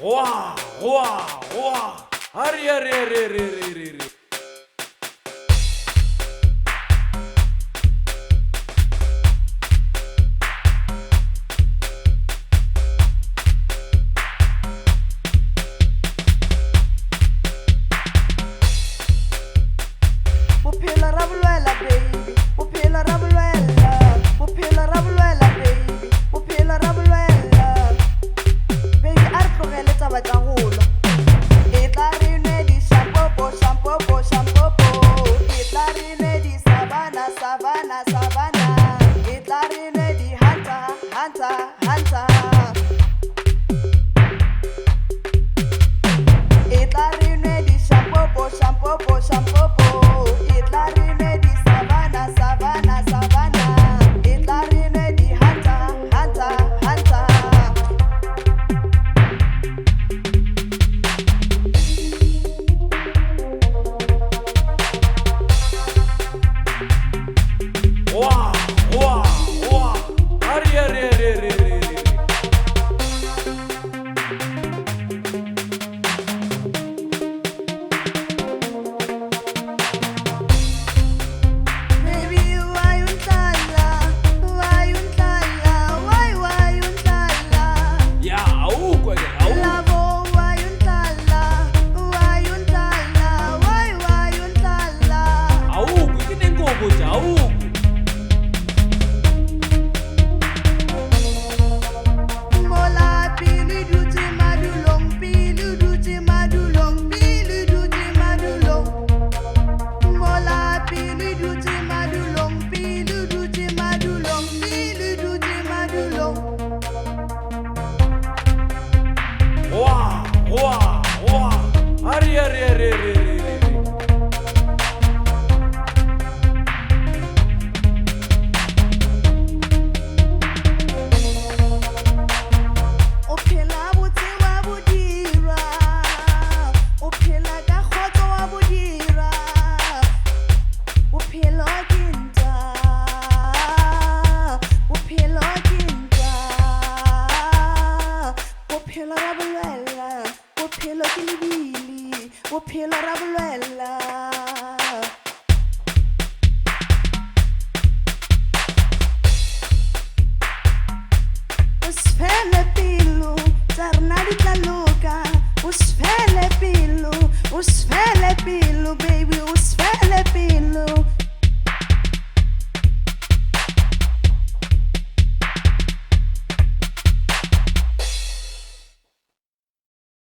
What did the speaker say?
Wow, wow, wow. Hari, hari, hari, hari, hari, hari. Uphila rabulwela baby, uphila rabulwela, uphila rabulwela baby, uphila rabulwela. Baby a re tlogele taba tša golo, e tla re nwe di shampopo, shampopo, shampopo, e tla re nwe di savana, savana, savana, e tla re nwe di hanta, hanta, hanta. E tla re nwe di shampopo, shampopo, shampopo, e tla re nwe di savana, savana, savana, e tla re nwe di hanta, hanta, hanta. Wow, wow, wow. Hari, hari, hari, hari, hari. Baby, why you ntala? Why you ntala? Why you ntala? Ya, awukho ke, awukho. Lavo, why you ntala? Why you ntala? Why you ntala? Awukho, ke nenkomo nje, awukho. Mola pilu duti madulong, pilu duti madulong, pilu duti madulong. Mola pilu duti madulong, pilu duti madulong, pilu duti madulong. Wow, wow, wow. Hari, hari, hari, hari, hari, hari. O phela botse wa bodira, o phela ka kgotso wa bodira, bophelo ke ntwa, bophelo ke ntwa, bophelo ra bolwela, bophelo ke lebili, bophelo ra bolwela. O se fele pelo, tsa rena di tla